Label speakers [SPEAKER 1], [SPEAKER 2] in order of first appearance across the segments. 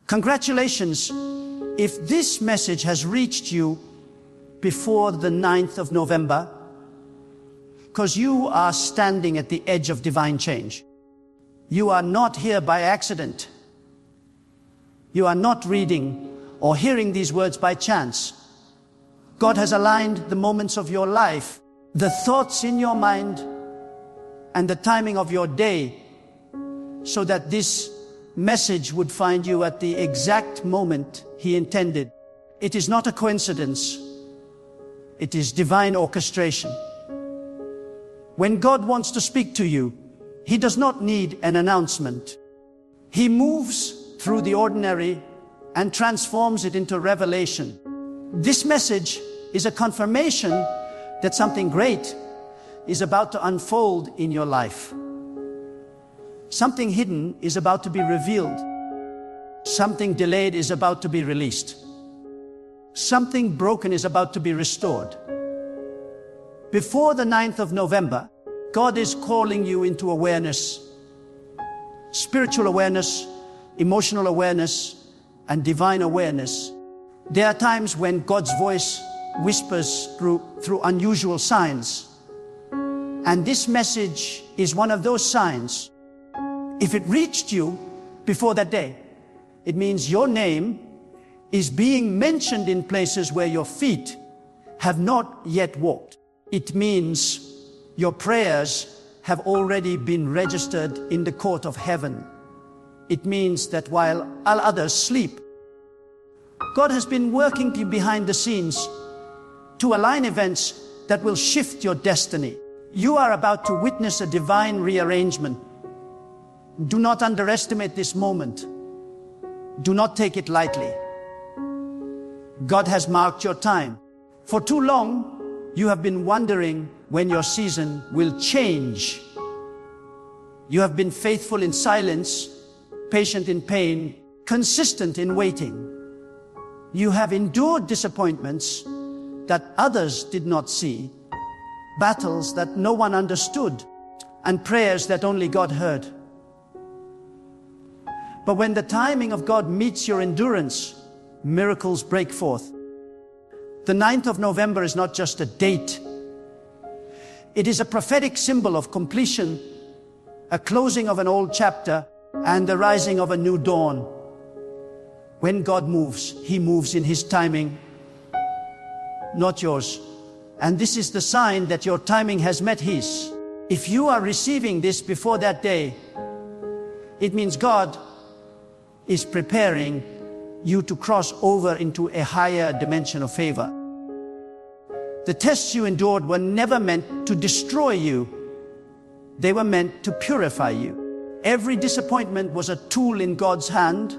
[SPEAKER 1] Congratulations if this message has reached you before the 9th of November, because you are standing at the edge of divine change. You are not here by accident. You are not reading or hearing these words by chance. God has aligned the moments of your life, the thoughts in your mind, and the timing of your day, so that this message would find you at the exact moment He intended. It is not a coincidence. It is divine orchestration. When God wants to speak to you, He does not need an announcement. He moves through the ordinary and transforms it into revelation. This message is a confirmation that something great is about to unfold in your life. Something hidden is about to be revealed. Something delayed is about to be released. Something broken is about to be restored. Before the 9th of November, God is calling you into awareness, spiritual awareness, emotional awareness, and divine awareness. There are times when God's voice whispers through unusual signs. And this message is one of those signs. If it reached you before that day, it means your name is being mentioned in places where your feet have not yet walked. It means your prayers have already been registered in the court of heaven. It means that while all others sleep, God has been working behind the scenes to align events that will shift your destiny. You are about to witness a divine rearrangement. Do not underestimate this moment. Do not take it lightly. God has marked your time. For too long, you have been wondering when your season will change. You have been faithful in silence, patient in pain, consistent in waiting. You have endured disappointments that others did not see, battles that no one understood, and prayers that only God heard. But when the timing of God meets your endurance, miracles break forth. The 9th of November is not just a date. It is a prophetic symbol of completion, a closing of an old chapter, and the rising of a new dawn. When God moves, He moves in His timing, not yours. And this is the sign that your timing has met His. If you are receiving this before that day, it means God is preparing you to cross over into a higher dimension of favor. The tests you endured were never meant to destroy you. They were meant to purify you. Every disappointment was a tool in God's hand.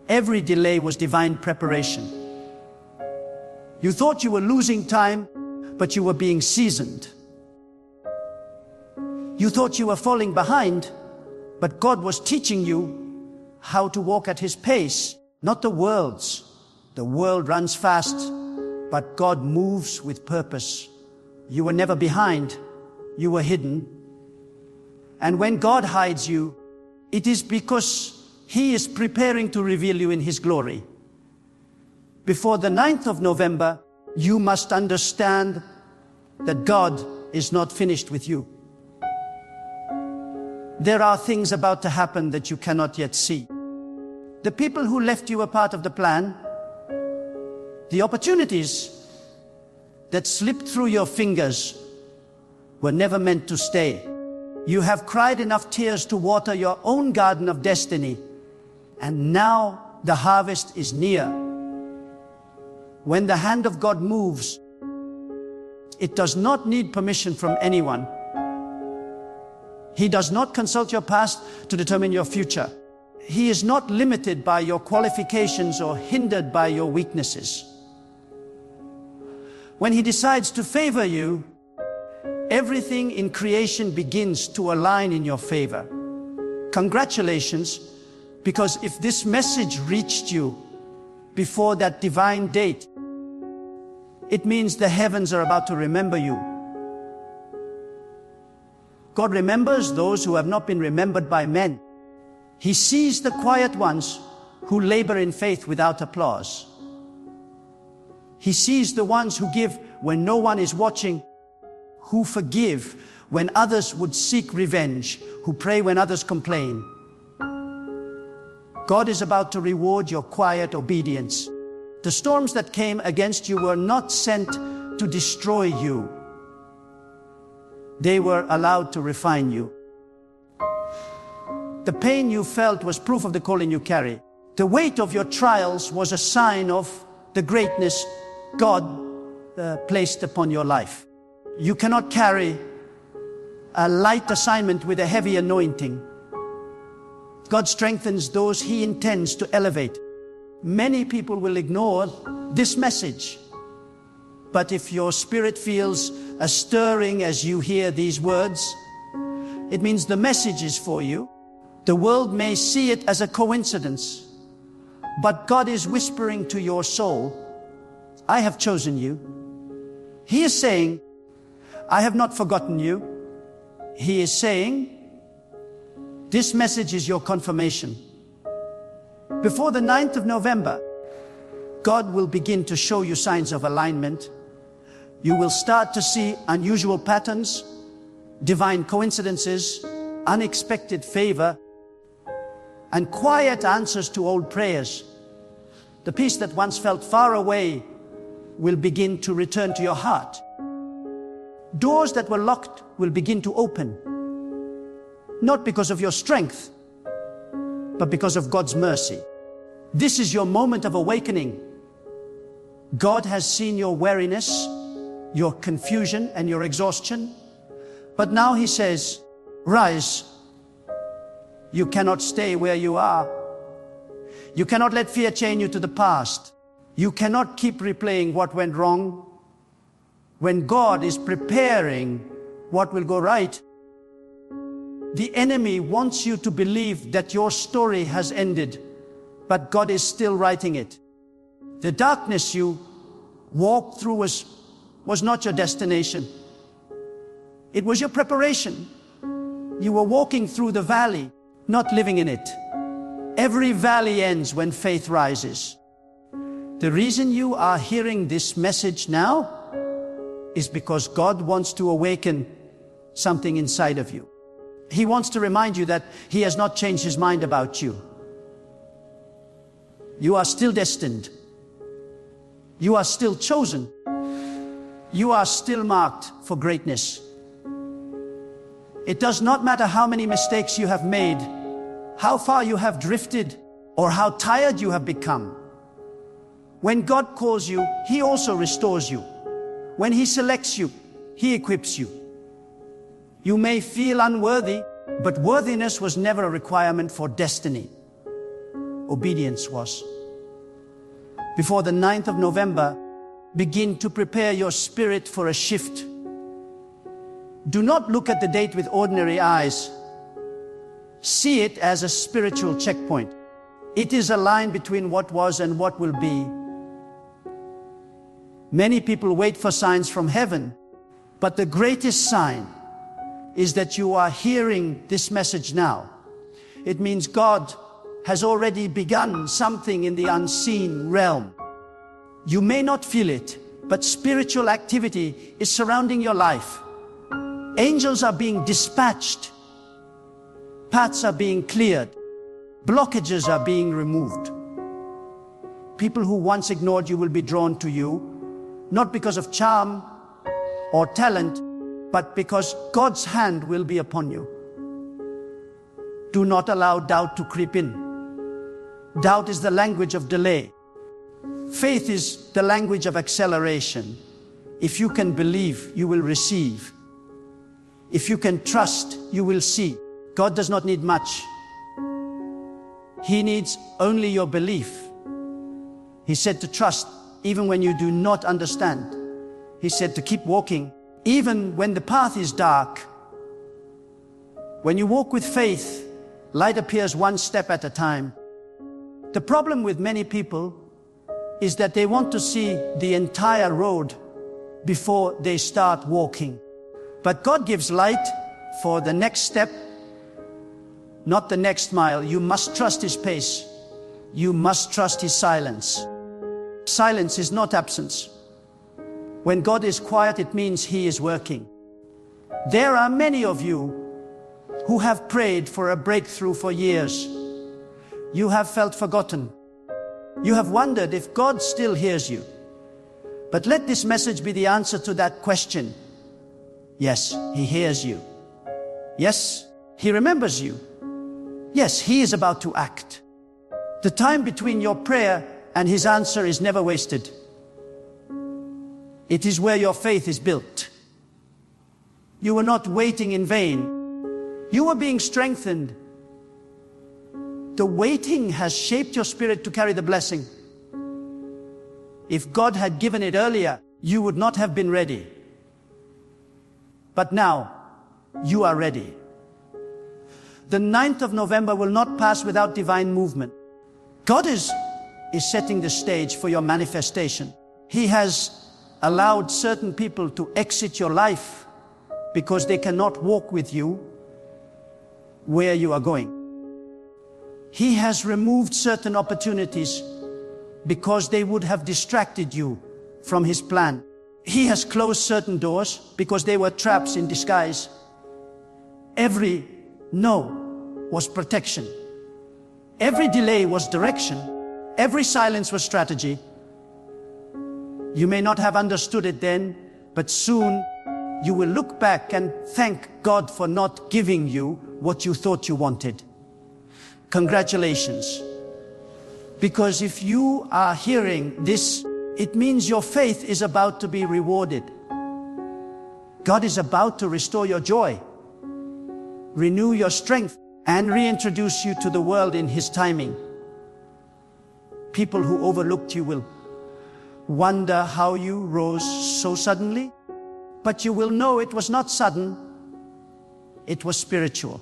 [SPEAKER 1] Every delay was divine preparation. You thought you were losing time, but you were being seasoned. You thought you were falling behind, but God was teaching you how to walk at His pace, not the world's. The world runs fast, but God moves with purpose. You were never behind. You were hidden. And when God hides you, it is because He is preparing to reveal you in His glory. Before the 9th of November, you must understand that God is not finished with you. There are things about to happen that you cannot yet see. The people who left you a part of the plan, the opportunities that slipped through your fingers were never meant to stay. You have cried enough tears to water your own garden of destiny, and now the harvest is near. When the hand of God moves, it does not need permission from anyone. He does not consult your past to determine your future. He is not limited by your qualifications or hindered by your weaknesses. When He decides to favor you, everything in creation begins to align in your favor. Congratulations, because if this message reached you before that divine date, it means the heavens are about to remember you. God remembers those who have not been remembered by men. He sees the quiet ones who labor in faith without applause. He sees the ones who give when no one is watching, who forgive when others would seek revenge, who pray when others complain. God is about to reward your quiet obedience. The storms that came against you were not sent to destroy you. They were allowed to refine you. The pain you felt was proof of the calling you carry. The weight of your trials was a sign of the greatness God placed upon your life. You cannot carry a light assignment with a heavy anointing. God strengthens those He intends to elevate. Many people will ignore this message. But if your spirit feels a stirring as you hear these words, it means the message is for you. The world may see it as a coincidence, but God is whispering to your soul, I have chosen you. He is saying, I have not forgotten you. He is saying, this message is your confirmation. Before the 9th of November, God will begin to show you signs of alignment. You will start to see unusual patterns, divine coincidences, unexpected favor, and quiet answers to old prayers. The peace that once felt far away will begin to return to your heart. Doors that were locked will begin to open, not because of your strength, but because of God's mercy. This is your moment of awakening. God has seen your weariness, your confusion, and your exhaustion. But now He says, rise. You cannot stay where you are. You cannot let fear chain you to the past. You cannot keep replaying what went wrong when God is preparing what will go right. The enemy wants you to believe that your story has ended, but God is still writing it. The darkness you walked through was not your destination. It was your preparation. You were walking through the valley, not living in it. Every valley ends when faith rises. The reason you are hearing this message now is because God wants to awaken something inside of you. He wants to remind you that He has not changed His mind about you. You are still destined. You are still chosen. You are still marked for greatness. It does not matter how many mistakes you have made, how far you have drifted, or how tired you have become. When God calls you, He also restores you. When He selects you, He equips you. You may feel unworthy, but worthiness was never a requirement for destiny. Obedience was. Before the 9th of November, begin to prepare your spirit for a shift. Do not look at the date with ordinary eyes. See it as a spiritual checkpoint. It is a line between what was and what will be. Many people wait for signs from heaven, but the greatest sign is that you are hearing this message now. It means God has already begun something in the unseen realm. You may not feel it, but spiritual activity is surrounding your life. Angels are being dispatched. Paths are being cleared. Blockages are being removed. People who once ignored you will be drawn to you, not because of charm or talent, but because God's hand will be upon you. Do not allow doubt to creep in. Doubt is the language of delay. Faith is the language of acceleration. If you can believe, you will receive. If you can trust, you will see. God does not need much. He needs only your belief. He said to trust even when you do not understand. He said to keep walking even when the path is dark. When you walk with faith, light appears one step at a time. The problem with many people is that they want to see the entire road before they start walking. But God gives light for the next step, not the next mile. You must trust His pace. You must trust His silence. Silence is not absence. When God is quiet, it means He is working. There are many of you who have prayed for a breakthrough for years. You have felt forgotten. You have wondered if God still hears you. But let this message be the answer to that question. Yes, He hears you. Yes, He remembers you. Yes, He is about to act. The time between your prayer and His answer is never wasted. It is where your faith is built. You were not waiting in vain. You were being strengthened. The waiting has shaped your spirit to carry the blessing. If God had given it earlier, you would not have been ready. But now, you are ready. The 9th of November will not pass without divine movement. God is setting the stage for your manifestation. He has allowed certain people to exit your life because they cannot walk with you where you are going. He has removed certain opportunities because they would have distracted you from His plan. He has closed certain doors because they were traps in disguise. Every no was protection. Every delay was direction. Every silence was strategy. You may not have understood it then, but soon you will look back and thank God for not giving you what you thought you wanted. Congratulations. Because if you are hearing this, it means your faith is about to be rewarded. God is about to restore your joy, renew your strength, and reintroduce you to the world in His timing. People who overlooked you will wonder how you rose so suddenly, but you will know it was not sudden, it was spiritual.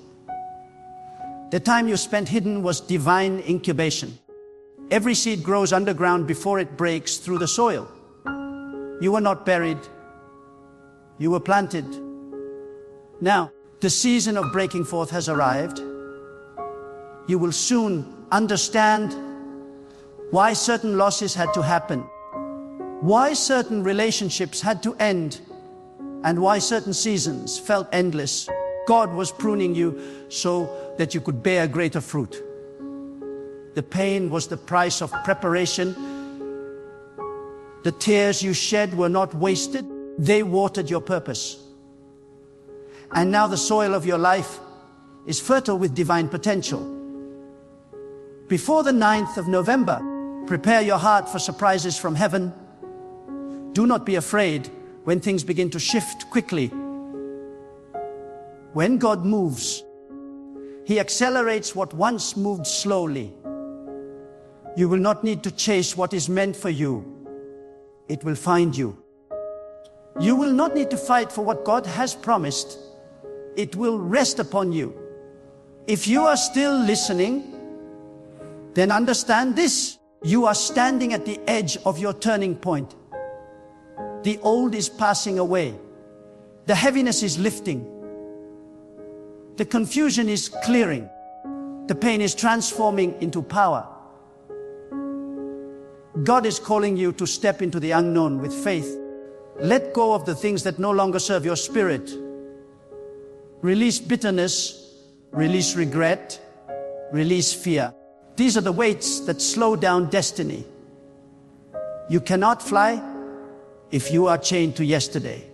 [SPEAKER 1] The time you spent hidden was divine incubation. Every seed grows underground before it breaks through the soil. You were not buried, you were planted. Now, the season of breaking forth has arrived. You will soon understand why certain losses had to happen, why certain relationships had to end, and why certain seasons felt endless. God was pruning you so that you could bear greater fruit. The pain was the price of preparation. The tears you shed were not wasted. They watered your purpose. And now the soil of your life is fertile with divine potential. Before the 9th of November, prepare your heart for surprises from heaven. Do not be afraid when things begin to shift quickly. When God moves, He accelerates what once moved slowly. You will not need to chase what is meant for you. It will find you. You will not need to fight for what God has promised. It will rest upon you. If you are still listening, then understand this. You are standing at the edge of your turning point. The old is passing away. The heaviness is lifting. The confusion is clearing. The pain is transforming into power. God is calling you to step into the unknown with faith. Let go of the things that no longer serve your spirit. Release bitterness, release regret, release fear. These are the weights that slow down destiny. You cannot fly if you are chained to yesterday.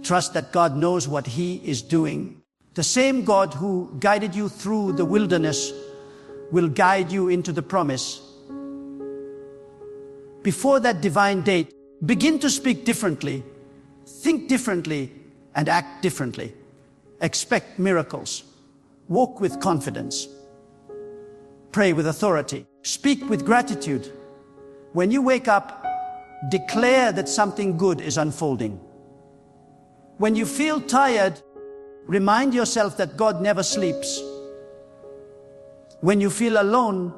[SPEAKER 1] Trust that God knows what He is doing. The same God who guided you through the wilderness will guide you into the promise. Before that divine date, begin to speak differently, think differently, and act differently. Expect miracles. Walk with confidence. Pray with authority. Speak with gratitude. When you wake up, declare that something good is unfolding. When you feel tired, remind yourself that God never sleeps. When you feel alone,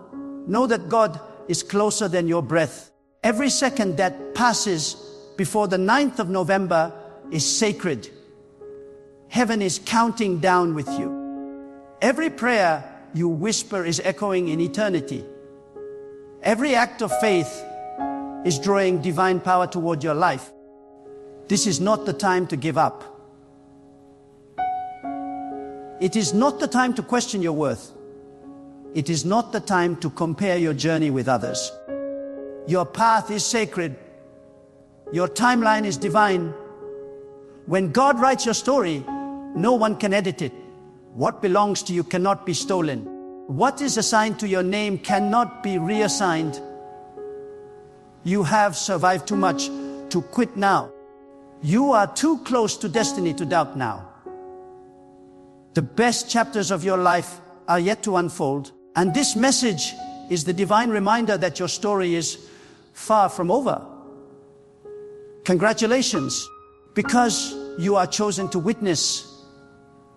[SPEAKER 1] know that God is closer than your breath. Every second that passes before the 9th of November is sacred. heaven is counting down with you. Every prayer you whisper is echoing in eternity. Every act of faith is drawing divine power toward your life. This is not the time to give up. It is not the time to question your worth. It is not the time to compare your journey with others. Your path is sacred. Your timeline is divine. When God writes your story, no one can edit it. What belongs to you cannot be stolen. What is assigned to your name cannot be reassigned. You have survived too much to quit now. You are too close to destiny to doubt now. The best chapters of your life are yet to unfold, and this message is the divine reminder that your story is far from over. Congratulations, because you are chosen to witness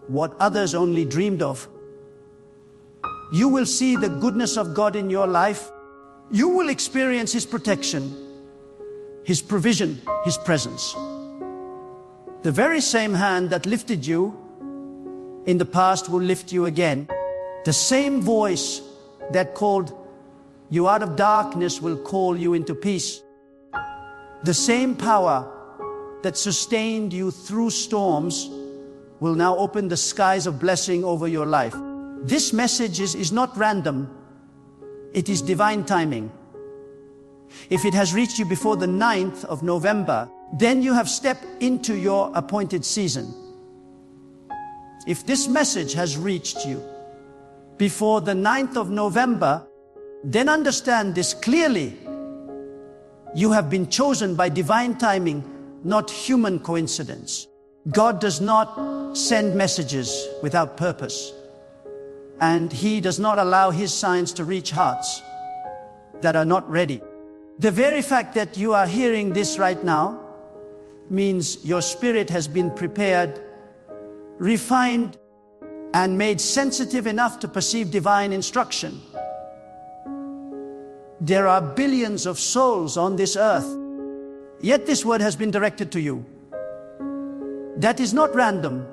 [SPEAKER 1] what others only dreamed of. You will see the goodness of God in your life. You will experience His protection, His provision, His presence. The very same hand that lifted you in the past will lift you again. The same voice that called you out of darkness will call you into peace. The same power that sustained you through storms will now open the skies of blessing over your life. This message is not random. It is divine timing. If it has reached you before the 9th of November, then you have stepped into your appointed season. If this message has reached you before the 9th of November, then understand this clearly. You have been chosen by divine timing, not human coincidence. God does not send messages without purpose, and He does not allow His signs to reach hearts that are not ready. The very fact that you are hearing this right now means your spirit has been prepared, refined, and made sensitive enough to perceive divine instruction. There are billions of souls on this earth, yet this word has been directed to you. That is not random.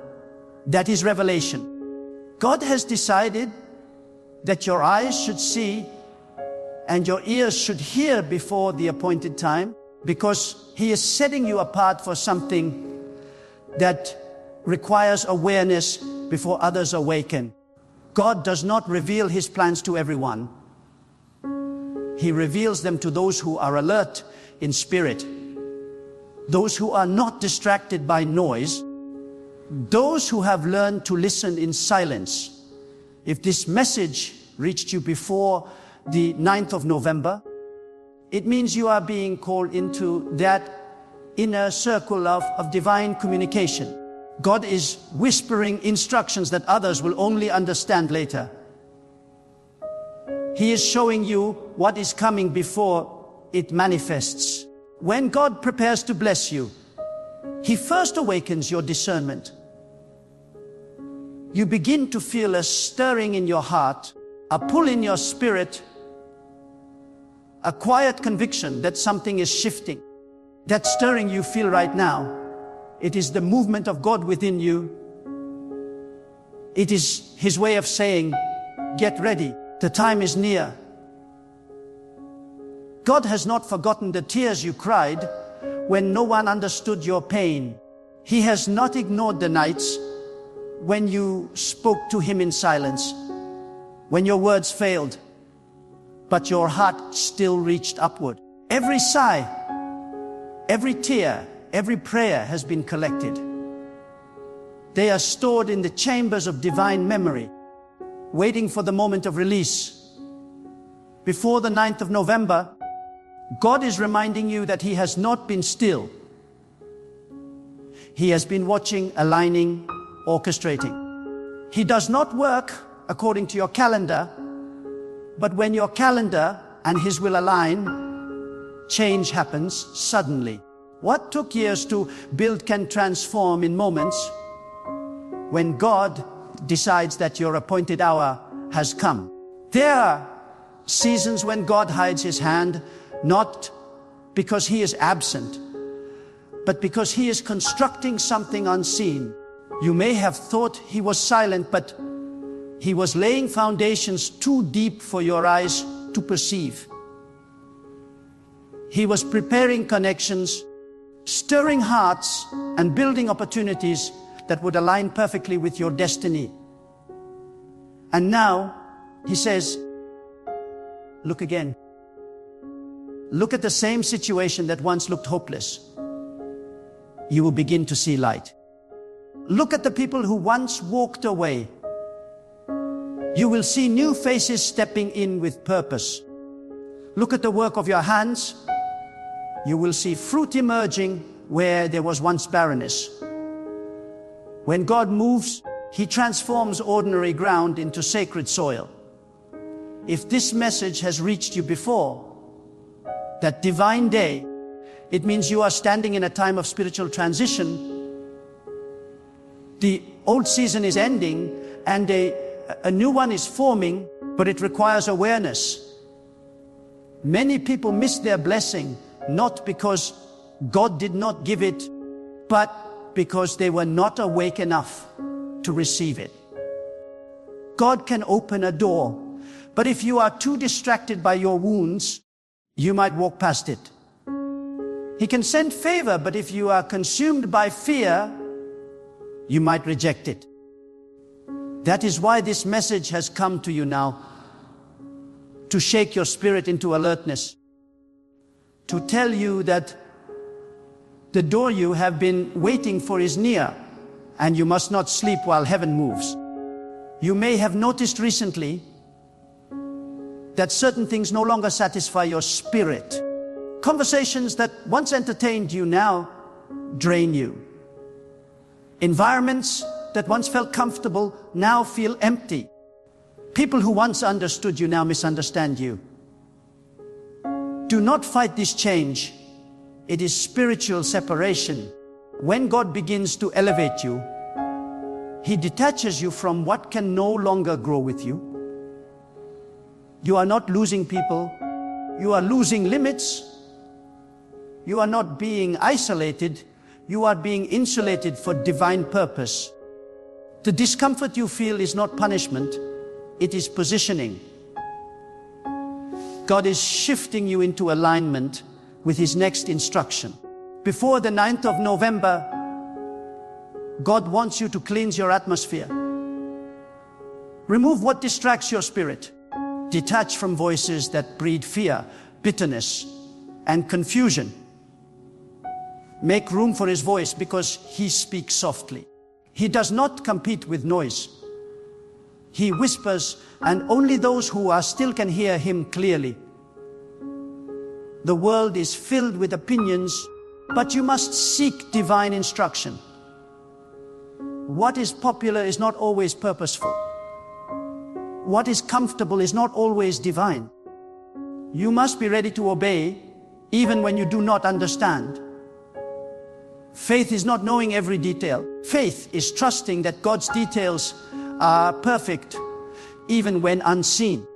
[SPEAKER 1] That is revelation. God has decided that your eyes should see and your ears should hear before the appointed time, because He is setting you apart for something that requires awareness before others awaken. God does not reveal His plans to everyone. He reveals them to those who are alert in spirit, those who are not distracted by noise, those who have learned to listen in silence. If this message reached you before the 9th of November, it means you are being called into that inner circle of divine communication. God is whispering instructions that others will only understand later. He is showing you what is coming before it manifests. When God prepares to bless you, He first awakens your discernment. You begin to feel a stirring in your heart, a pull in your spirit, a quiet conviction that something is shifting. That stirring you feel right now, it is the movement of God within you. It is His way of saying, get ready, the time is near. God has not forgotten the tears you cried when no one understood your pain. He has not ignored the nights when you spoke to Him in silence, when your words failed, but your heart still reached upward. Every sigh, every tear, every prayer has been collected. They are stored in the chambers of divine memory, waiting for the moment of release. Before the 9th of November, God is reminding you that He has not been still. He has been watching, aligning, orchestrating. He does not work according to your calendar, but when your calendar and His will align, change happens suddenly. What took years to build can transform in moments when God decides that your appointed hour has come. There are seasons when God hides His hand, not because He is absent, but because He is constructing something unseen. You may have thought he was silent, but he was laying foundations too deep for your eyes to perceive. He was preparing connections, stirring hearts, and building opportunities that would align perfectly with your destiny. And now, he says, look again. Look at the same situation that once looked hopeless. You will begin to see light. Look at the people who once walked away. You will see new faces stepping in with purpose. Look at the work of your hands. You will see fruit emerging where there was once barrenness. When God moves, He transforms ordinary ground into sacred soil. If this message has reached you before, that divine day, it means you are standing in a time of spiritual transition. The old season is ending and a new one is forming, but it requires awareness. Many people miss their blessing, not because God did not give it, but because they were not awake enough to receive it. God can open a door, but if you are too distracted by your wounds, you might walk past it. He can send favor, but if you are consumed by fear, you might reject it. That is why this message has come to you now, to shake your spirit into alertness, to tell you that the door you have been waiting for is near, and you must not sleep while heaven moves. You may have noticed recently that certain things no longer satisfy your spirit. Conversations that once entertained you now drain you. Environments that once felt comfortable now feel empty. People who once understood you now misunderstand you. Do not fight this change. It is spiritual separation. When God begins to elevate you, He detaches you from what can no longer grow with you. You are not losing people. You are losing limits. You are not being isolated. You are being insulated for divine purpose. The discomfort you feel is not punishment. It is positioning. God is shifting you into alignment with His next instruction. Before the 9th of November, God wants you to cleanse your atmosphere. Remove what distracts your spirit. Detach from voices that breed fear, bitterness, and confusion. Make room for His voice because He speaks softly. He does not compete with noise. He whispers, and only those who are still can hear Him clearly. The world is filled with opinions, but you must seek divine instruction. What is popular is not always purposeful. What is comfortable is not always divine. You must be ready to obey, even when you do not understand. Faith is not knowing every detail. Faith is trusting that God's details are perfect, even when unseen.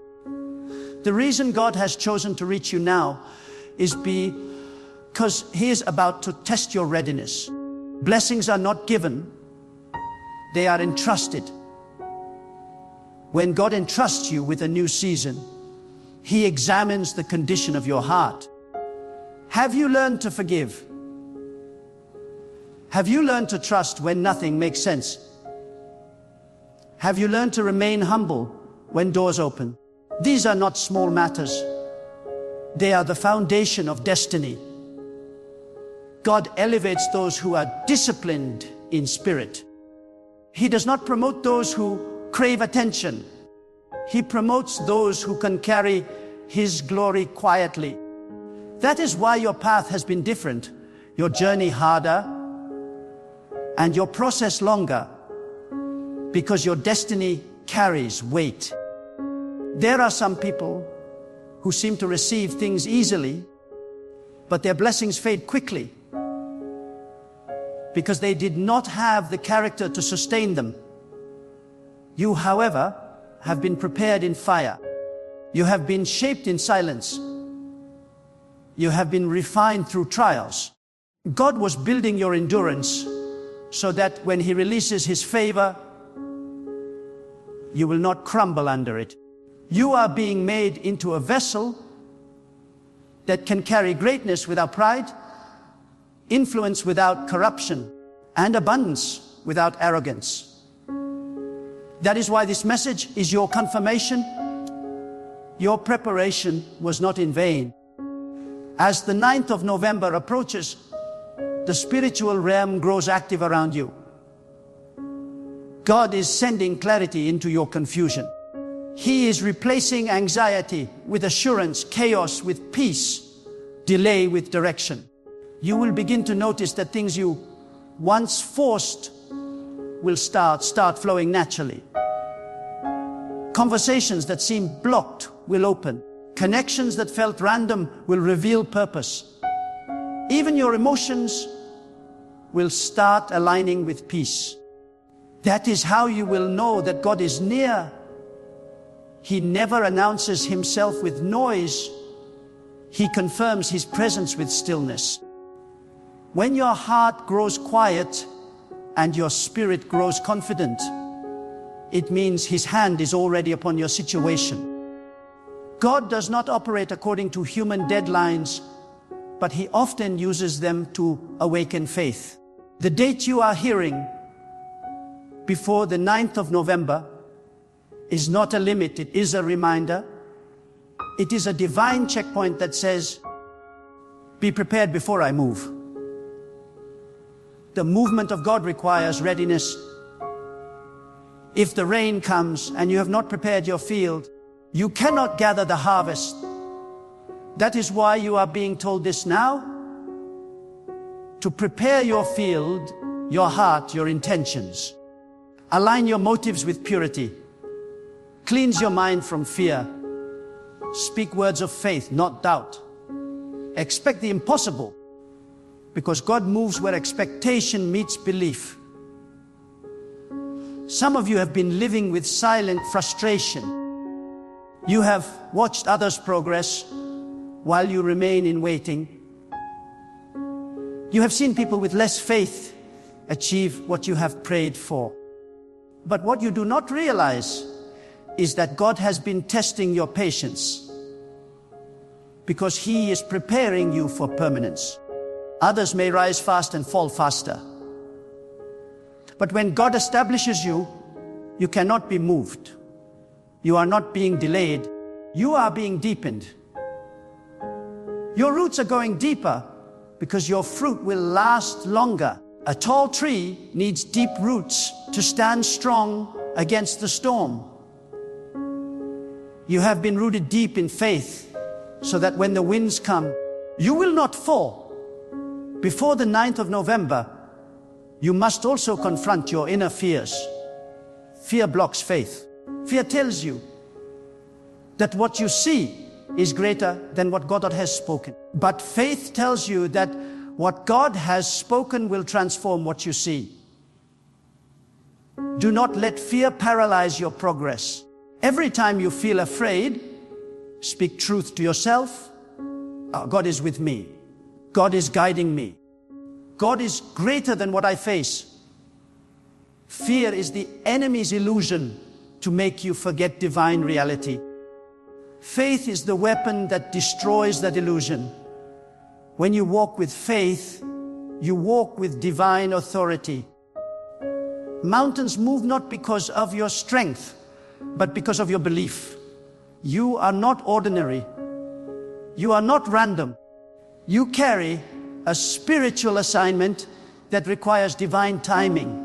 [SPEAKER 1] The reason God has chosen to reach you now is because He is about to test your readiness. Blessings are not given, they are entrusted. When God entrusts you with a new season, He examines the condition of your heart. Have you learned to forgive? Have you learned to trust when nothing makes sense? Have you learned to remain humble when doors open? These are not small matters. They are the foundation of destiny. God elevates those who are disciplined in spirit. He does not promote those who crave attention. He promotes those who can carry His glory quietly. That is why your path has been different, your journey harder, and your process longer, because your destiny carries weight. There are some people who seem to receive things easily, but their blessings fade quickly because they did not have the character to sustain them. You, however, have been prepared in fire. You have been shaped in silence. You have been refined through trials. God was building your endurance so that when He releases His favor, you will not crumble under it. You are being made into a vessel that can carry greatness without pride, influence without corruption, and abundance without arrogance. That is why this message is your confirmation. Your preparation was not in vain. As the 9th of November approaches, the spiritual realm grows active around you. God is sending clarity into your confusion. He is replacing anxiety with assurance, chaos with peace, delay with direction. You will begin to notice that things you once forced will start flowing naturally. Conversations that seemed blocked will open. Connections that felt random will reveal purpose. Even your emotions will start aligning with peace. That is how you will know that God is near. He never announces Himself with noise. He confirms His presence with stillness. When your heart grows quiet and your spirit grows confident, it means His hand is already upon your situation. God does not operate according to human deadlines, but He often uses them to awaken faith. The date you are hearing before the 9th of November is not a limit, it is a reminder. It is a divine checkpoint that says, be prepared before I move. The movement of God requires readiness. If the rain comes and you have not prepared your field, you cannot gather the harvest. That is why you are being told this now. To prepare your field, your heart, your intentions. Align your motives with purity. Cleanse your mind from fear. Speak words of faith, not doubt. Expect the impossible, because God moves where expectation meets belief. Some of you have been living with silent frustration. You have watched others progress while you remain in waiting. You have seen people with less faith achieve what you have prayed for. But what you do not realize is that God has been testing your patience, because He is preparing you for permanence. Others may rise fast and fall faster. But when God establishes you, you cannot be moved. You are not being delayed. You are being deepened. Your roots are going deeper because your fruit will last longer. A tall tree needs deep roots to stand strong against the storm. You have been rooted deep in faith so that when the winds come, you will not fall. Before the 9th of November, you must also confront your inner fears. Fear blocks faith. Fear tells you that what you see is greater than what God has spoken. But faith tells you that what God has spoken will transform what you see. Do not let fear paralyze your progress. Every time you feel afraid, speak truth to yourself. God is with me. God is guiding me. God is greater than what I face. Fear is the enemy's illusion to make you forget divine reality. Faith is the weapon that destroys that illusion. When you walk with faith, you walk with divine authority. Mountains move not because of your strength, but because of your belief. You are not ordinary. You are not random. You carry a spiritual assignment that requires divine timing.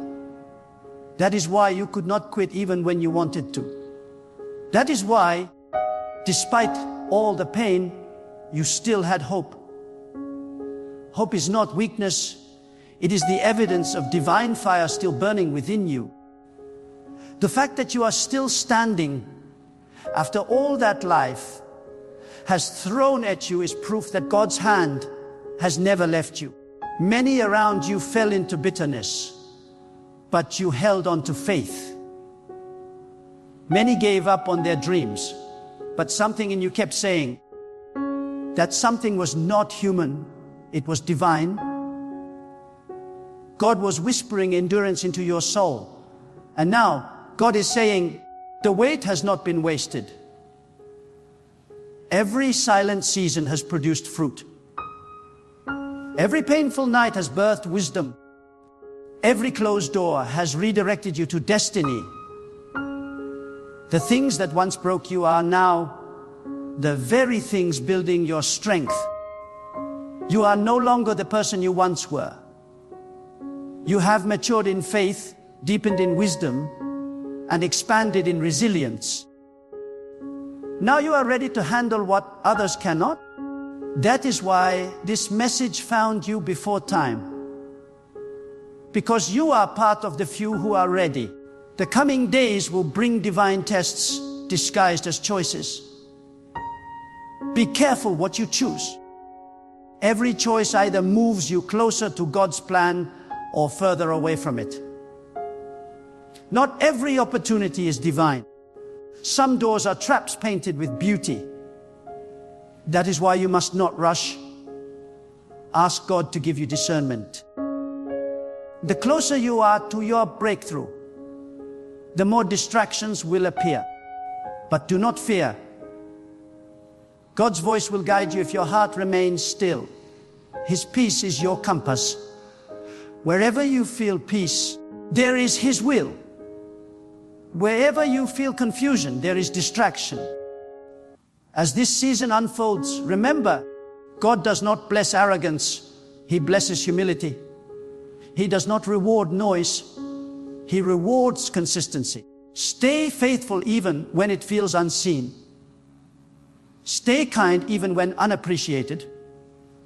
[SPEAKER 1] That is why you could not quit even when you wanted to. That is why, despite all the pain, you still had hope. Hope is not weakness. It is the evidence of divine fire still burning within you. The fact that you are still standing after all that life has thrown at you is proof that God's hand has never left you. Many around you fell into bitterness, but you held on to faith. Many gave up on their dreams, but something in you kept saying that something was not human, it was divine. God was whispering endurance into your soul. And now, God is saying, the wait has not been wasted. Every silent season has produced fruit. Every painful night has birthed wisdom. Every closed door has redirected you to destiny. The things that once broke you are now the very things building your strength. You are no longer the person you once were. You have matured in faith, deepened in wisdom, and expanded in resilience. Now you are ready to handle what others cannot. That is why this message found you before time. Because you are part of the few who are ready. The coming days will bring divine tests disguised as choices. Be careful what you choose. Every choice either moves you closer to God's plan or further away from it. Not every opportunity is divine. Some doors are traps painted with beauty. That is why you must not rush. Ask God to give you discernment. The closer you are to your breakthrough, the more distractions will appear. But do not fear. God's voice will guide you if your heart remains still. His peace is your compass. Wherever you feel peace, there is His will. Wherever you feel confusion, there is distraction. As this season unfolds, remember, God does not bless arrogance. He blesses humility. He does not reward noise. He rewards consistency. Stay faithful even when it feels unseen. Stay kind even when unappreciated.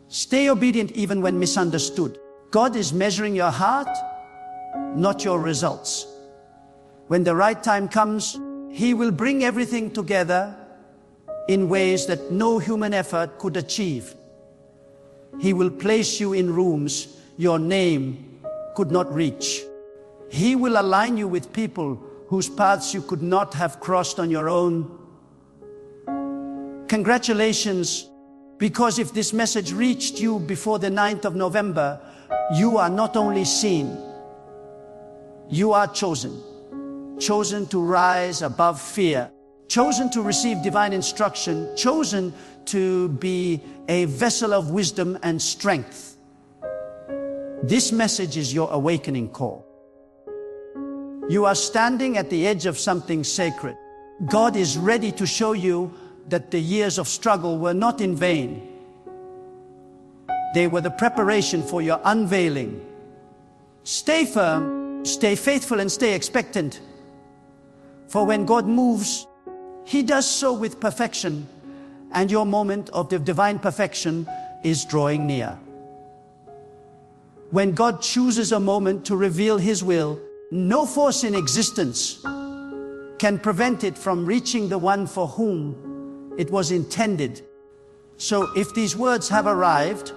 [SPEAKER 1] Stay obedient even when misunderstood. God is measuring your heart, not your results. When the right time comes, He will bring everything together in ways that no human effort could achieve. He will place you in rooms your name could not reach. He will align you with people whose paths you could not have crossed on your own. Congratulations, because if this message reached you before the 9th of November, you are not only seen, you are chosen. Chosen to rise above fear. Chosen to receive divine instruction. Chosen to be a vessel of wisdom and strength. This message is your awakening call. You are standing at the edge of something sacred. God is ready to show you that the years of struggle were not in vain. They were the preparation for your unveiling. Stay firm, stay faithful, and stay expectant. For when God moves, He does so with perfection, and your moment of the divine perfection is drawing near. When God chooses a moment to reveal His will, no force in existence can prevent it from reaching the one for whom it was intended. So if these words have arrived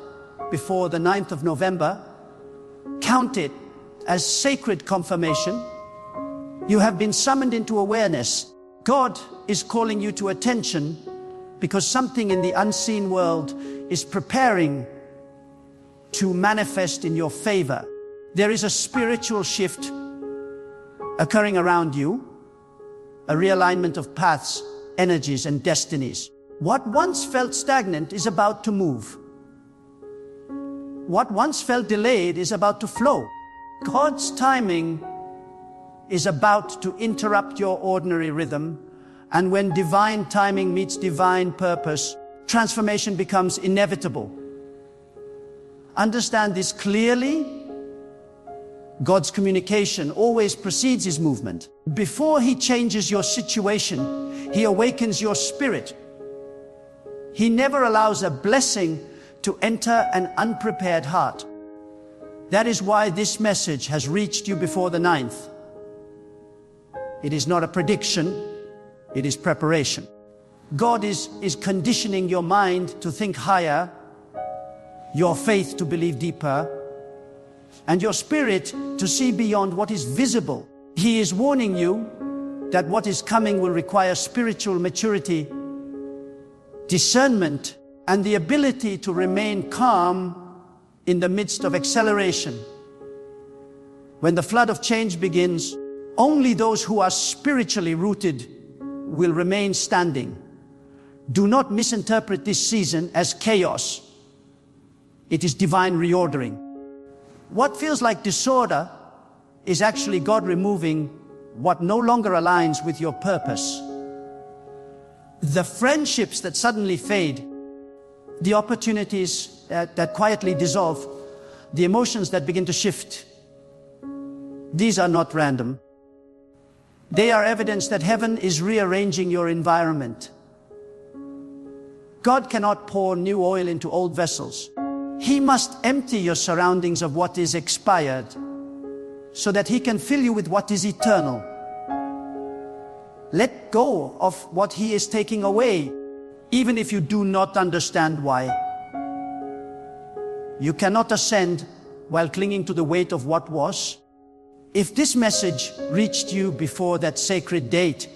[SPEAKER 1] before the 9th of November, count it as sacred confirmation. You have been summoned into awareness. God is calling you to attention because something in the unseen world is preparing to manifest in your favor. There is a spiritual shift occurring around you, a realignment of paths, energies, and destinies. What once felt stagnant is about to move. What once felt delayed is about to flow. God's timing is about to interrupt your ordinary rhythm, and when divine timing meets divine purpose, transformation becomes inevitable. Understand this clearly. God's communication always precedes His movement. Before He changes your situation, He awakens your spirit. He never allows a blessing to enter an unprepared heart. That is why this message has reached you before the 9th. It is not a prediction, it is preparation. God is conditioning your mind to think higher, your faith to believe deeper, and your spirit to see beyond what is visible. He is warning you that what is coming will require spiritual maturity, discernment, and the ability to remain calm in the midst of acceleration. When the flood of change begins, only those who are spiritually rooted will remain standing. Do not misinterpret this season as chaos. It is divine reordering. What feels like disorder is actually God removing what no longer aligns with your purpose. The friendships that suddenly fade, the opportunities that quietly dissolve, the emotions that begin to shift, these are not random. They are evidence that heaven is rearranging your environment. God cannot pour new oil into old vessels. He must empty your surroundings of what is expired so that He can fill you with what is eternal. Let go of what He is taking away, even if you do not understand why. You cannot ascend while clinging to the weight of what was. If this message reached you before that sacred date,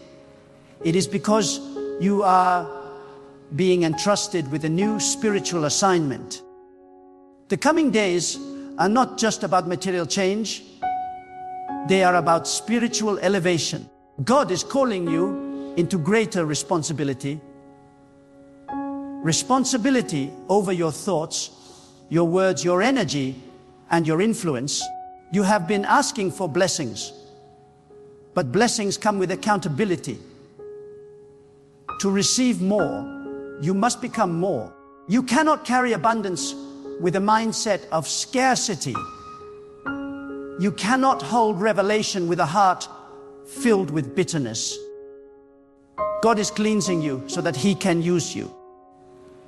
[SPEAKER 1] it is because you are being entrusted with a new spiritual assignment. The coming days are not just about material change, they are about spiritual elevation. God is calling you into greater responsibility. Responsibility over your thoughts, your words, your energy, and your influence. You have been asking for blessings, but blessings come with accountability. To receive more, you must become more. You cannot carry abundance with a mindset of scarcity. You cannot hold revelation with a heart filled with bitterness. God is cleansing you so that He can use you.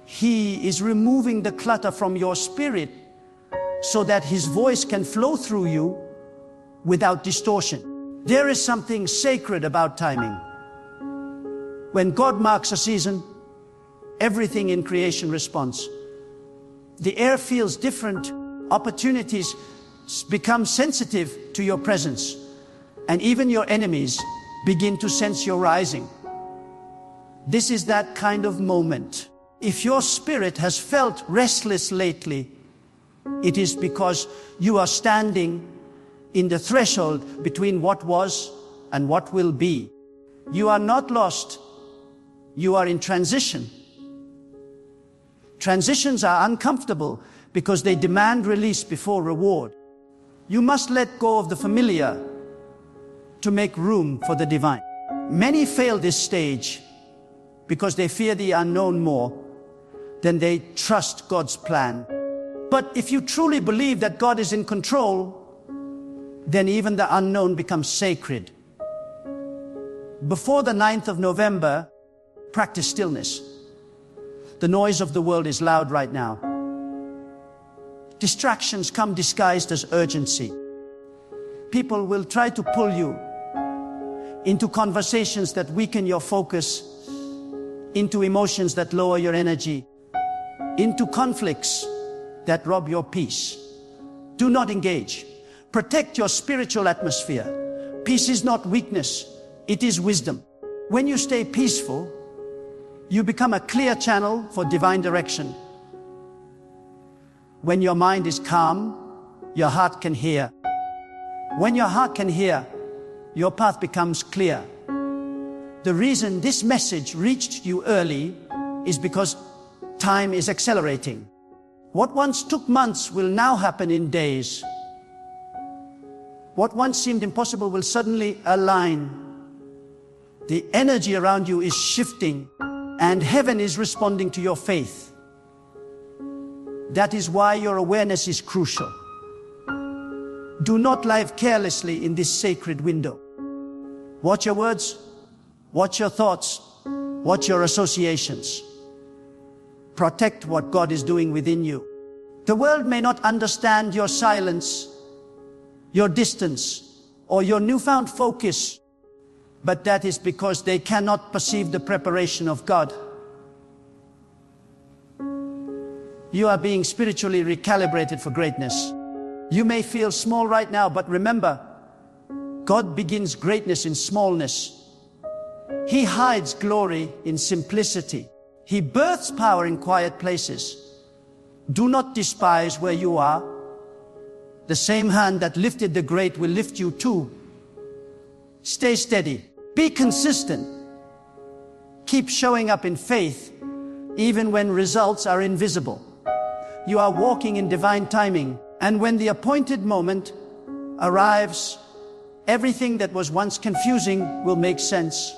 [SPEAKER 1] He is removing the clutter from your spirit so that His voice can flow through you without distortion. There is something sacred about timing. When God marks a season, everything in creation responds. The air feels different, opportunities become sensitive to your presence, and even your enemies begin to sense your rising. This is that kind of moment. If your spirit has felt restless lately, it is because you are standing in the threshold between what was and what will be. You are not lost. You are in transition. Transitions are uncomfortable because they demand release before reward. You must let go of the familiar to make room for the divine. Many fail this stage because they fear the unknown more than they trust God's plan. But if you truly believe that God is in control, then even the unknown becomes sacred. Before the 9th of November, practice stillness. The noise of the world is loud right now. Distractions come disguised as urgency. People will try to pull you into conversations that weaken your focus, into emotions that lower your energy, into conflicts that rob your peace. Do not engage. Protect your spiritual atmosphere. Peace is not weakness, it is wisdom. When you stay peaceful, you become a clear channel for divine direction. When your mind is calm, your heart can hear. When your heart can hear, your path becomes clear. The reason this message reached you early is because time is accelerating. What once took months will now happen in days. What once seemed impossible will suddenly align. The energy around you is shifting, and heaven is responding to your faith. That is why your awareness is crucial. Do not live carelessly in this sacred window. Watch your words, watch your thoughts, watch your associations. Protect what God is doing within you. The world may not understand your silence, your distance, or your newfound focus, but that is because they cannot perceive the preparation of God. You are being spiritually recalibrated for greatness. You may feel small right now, but remember, God begins greatness in smallness. He hides glory in simplicity. He births power in quiet places. Do not despise where you are. The same hand that lifted the great will lift you too. Stay steady. Be consistent. Keep showing up in faith, even when results are invisible. You are walking in divine timing, and when the appointed moment arrives, everything that was once confusing will make sense.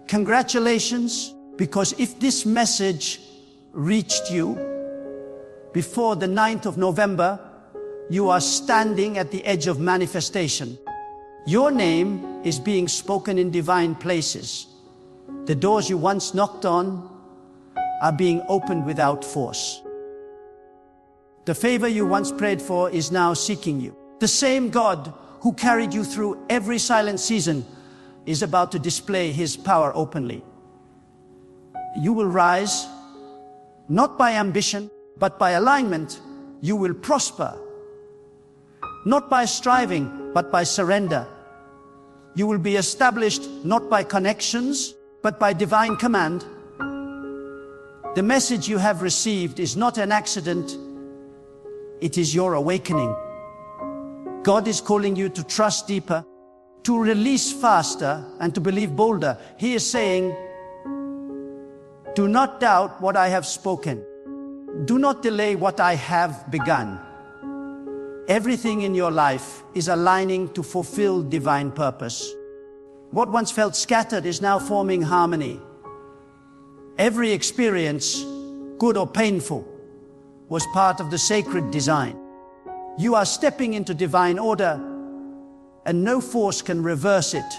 [SPEAKER 1] Congratulations, because if this message reached you before the 9th of November, you are standing at the edge of manifestation. Your name is being spoken in divine places. The doors you once knocked on are being opened without force. The favor you once prayed for is now seeking you. The same God who carried you through every silent season is about to display His power openly. You will rise, not by ambition, but by alignment. You will prosper, not by striving, but by surrender. You will be established not by connections, but by divine command. The message you have received is not an accident. It is your awakening. God is calling you to trust deeper, to release faster, and to believe bolder. He is saying, do not doubt what I have spoken. Do not delay what I have begun. Everything in your life is aligning to fulfill divine purpose. What once felt scattered is now forming harmony. Every experience, good or painful, was part of the sacred design. You are stepping into divine order, and no force can reverse it.